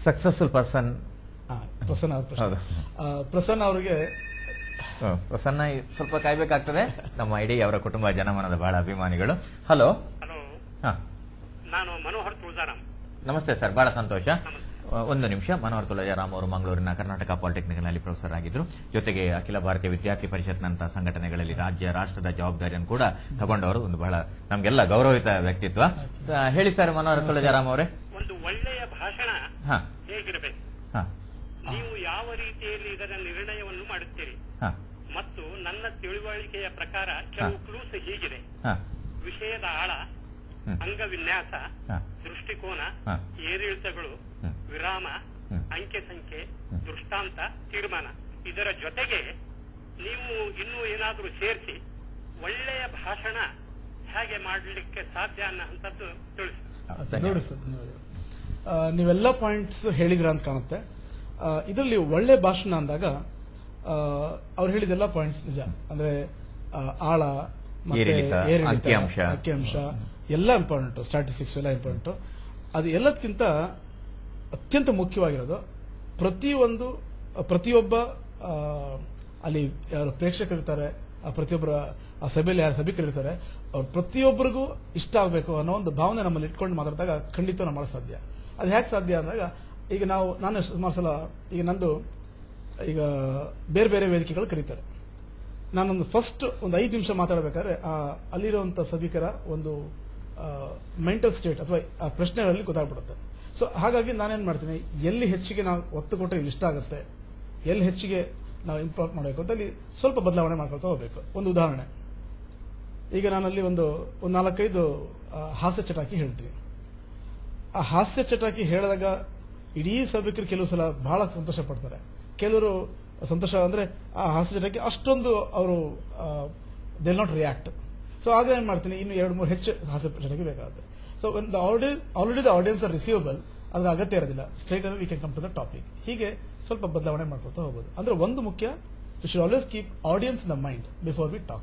Successful person Prasanna ಅವ್ರ ಪ್ರಶ್ನೆ. ಪ್ರಸನ್ನ ಅವರಿಗೆ ಪ್ರಸನ್ನ ಸ್ವಲ್ಪ ಕಾಯ್ಬೇಕಾಗ್ತದೆ. ನಮ್ಮ ಇಡೀ ಅವರ ಕುಟುಂಬ ಜನಮನದ ಬಹಳ ಅಭಿಮಾನಿಗಳು. ಹಲೋ. ನಾನು ಮನೋಹರ್ ತುಳಜಾರಾಮ್. ನಮಸ್ತೆ ಸರ್, ಬಹಳ ಸಂತೋಷ. ಒಂದು ನಿಮಿಷ. ಮನೋಹರ್ ತುಳಜಾರಾಮ್ ಅವರು ಮಂಗಳೂರಿನ ಕರ್ನಾಟಕ ಪಾಲಿಟೆಕ್ನಿಕ್ನಲ್ಲಿ ಪ್ರೊಫೆಸರ್ ಆಗಿದ್ರು. ಜೊತೆಗೆ ಅಖಿಲ ಭಾರತೀಯ ವಿದ್ಯಾರ್ಥಿ ಪರಿಷತ್ನಂತಹ ಸಂಘಟನೆಗಳಲ್ಲಿ ರಾಜ್ಯ ರಾಷ್ಟ್ರದ ಜವಾಬ್ದಾರಿಯನ್ನು ಕೂಡ ತಗೊಂಡವರು. ಒಂದು ಬಹಳ ನಮ್ಗೆಲ್ಲ ಗೌರವಿತ ವ್ಯಕ್ತಿತ್ವ. ಹೇಳಿ ಸರ್ ಮನೋಹರ್ ತುಳಜಾರಾಮ್ ಅವರೇ. ಒಂದು ಒಳ್ಳೆಯ ಭಾಷಣ ಹೇಗಿರಬೇಕು, ನೀವು ಯಾವ ರೀತಿಯಲ್ಲಿ ಇದರ ನಿರ್ಣಯವನ್ನು ಮಾಡುತ್ತೀರಿ ಮತ್ತು ನನ್ನ ತಿಳುವಳಿಕೆಯ ಪ್ರಕಾರ ಕೆಲವು ಕ್ಲೂಸ್ ಹೀಗಿದೆ: ವಿಷಯದ ಆಳ, ಅಂಗವಿನ್ಯಾಸ, ದೃಷ್ಟಿಕೋನ, ಏರಿಳಿತಗಳು, ವಿರಾಮ, ಅಂಕೆ ಸಂಖ್ಯೆ, ದೃಷ್ಟಾಂತ, ತೀರ್ಮಾನ. ಇದರ ಜೊತೆಗೆ ನೀವು ಇನ್ನೂ ಏನಾದರೂ ಸೇರಿಸಿ ಒಳ್ಳೆಯ ಭಾಷಣ ಹೇಗೆ ಮಾಡಲಿಕ್ಕೆ ಸಾಧ್ಯ ಅನ್ನೋಂಥದ್ದು ತಿಳಿಸಿ. ನೋಡಿ ಸರ್, ನೀವೆಲ್ಲ ಪಾಯಿಂಟ್ಸ್ ಹೇಳಿದ್ರ ಅಂತ ಕಾಣುತ್ತೆ. ಇದರಲ್ಲಿ ಒಳ್ಳೆ ಭಾಷಣ ಅಂದಾಗ ಅವ್ರು ಹೇಳಿದೆಲ್ಲ ಪಾಯಿಂಟ್ಸ್ ನಿಜ. ಅಂದ್ರೆ ಆಳ ಮತ್ತೆ ಅಂಕಿಅಂಶ ಎಲ್ಲ ಇಂಪಾರ್ಟೆಂಟ್, ಸ್ಟ್ಯಾಟಿಸ್ಟಿಕ್ಸ್ ಎಲ್ಲ ಇಂಪಾರ್ಟೆಂಟ್. ಅದು ಎಲ್ಲದಕ್ಕಿಂತ ಅತ್ಯಂತ ಮುಖ್ಯವಾಗಿರೋದು ಪ್ರತಿಯೊಬ್ಬ ಅಲ್ಲಿ ಯಾರು ಪ್ರೇಕ್ಷಕರಿರ್ತಾರೆ, ಪ್ರತಿಯೊಬ್ಬರ ಆ ಸಭೆಯಲ್ಲಿ ಯಾರು ಸಭಿಕರಿರ್ತಾರೆ, ಅವ್ರು ಪ್ರತಿಯೊಬ್ಬರಿಗೂ ಇಷ್ಟ ಆಗಬೇಕು ಅನ್ನೋ ಒಂದು ಭಾವನೆ ನಮ್ಮಲ್ಲಿ ಇಟ್ಕೊಂಡು ಮಾತಾಡಿದಾಗ ಖಂಡಿತ ನಾವು ಮಾಡೋ ಸಾಧ್ಯ. ಅದು ಹೇಗೆ ಸಾಧ್ಯ ಅಂದಾಗ, ಈಗ ನಾನು ಸುಮಾರು ಸಲ ಈಗ ನಂದು ಈಗ ಬೇರೆ ಬೇರೆ ವೇದಿಕೆಗಳು ಕರೀತಾರೆ. ನಾನೊಂದು ಫಸ್ಟ್ ಒಂದು 5 ನಿಮಿಷ ಮಾತಾಡಬೇಕಾದ್ರೆ ಅಲ್ಲಿರುವಂಥ ಸಭಿಕರ ಒಂದು ಮೆಂಟಲ್ ಸ್ಟೇಟ್ ಅಥವಾ ಆ ಪ್ರಶ್ನೆಗಳಲ್ಲಿ ಗೊತ್ತಾಗ್ಬಿಡುತ್ತೆ. ಸೊ ಹಾಗಾಗಿ ನಾನೇನು ಮಾಡ್ತೀನಿ, ಎಲ್ಲಿ ಹೆಚ್ಚಿಗೆ ನಾವು ಒತ್ತು ಕೊಟ್ಟರೆ ಇಷ್ಟ ಆಗುತ್ತೆ, ಎಲ್ಲಿ ಹೆಚ್ಚಿಗೆ ನಾವು ಇಂಪ್ರೂವ್ ಮಾಡಬೇಕು ಅಂತ ಅಲ್ಲಿ ಸ್ವಲ್ಪ ಬದಲಾವಣೆ ಮಾಡ್ಕೊಳ್ತಾ ಹೋಗ್ಬೇಕು. ಒಂದು ಉದಾಹರಣೆ, ಈಗ ನಾನಲ್ಲಿ ಒಂದು 4-5 ಹಾಸ್ಯ ಚಟಾಕಿ ಹೇಳ್ತೀನಿ. ಆ ಹಾಸ್ಯ ಚಟಾಕಿ ಹೇಳಿದಾಗ ಇಡೀ ಸಭಿಕರು ಕೆಲವು ಸಲ ಬಹಳ ಸಂತೋಷ ಪಡ್ತಾರೆ, ಕೆಲವರು ಸಂತೋಷ ಅಂದ್ರೆ ಆ ಹಾಸ್ಯ ಚಟಾಕಿ ಅಷ್ಟೊಂದು ಅವರು ದೇ ನಾಟ್ ರಿಯಾಕ್ಟ್. ಸೊ ಆಗ ಏನ್ ಮಾಡ್ತೀನಿ, ಇನ್ನು 2-3 ಹೆಚ್ಚು ಹಾಸ್ಯ ಚಟಾಕಿ ಬೇಕಾಗುತ್ತೆ. So already the audience are receivable, ಅದರ ಅಗತ್ಯ ಇರೋದಿಲ್ಲ, straight away we can come to the topic. ಹೀಗೆ ಸ್ವಲ್ಪ ಬದಲಾವಣೆ ಮಾಡ್ಕೊಳ್ತಾ ಹೋಗ್ಬೋದು. ಅಂದ್ರೆ ಒಂದು ಮುಖ್ಯ, we should always keep audience in the mind before we talk.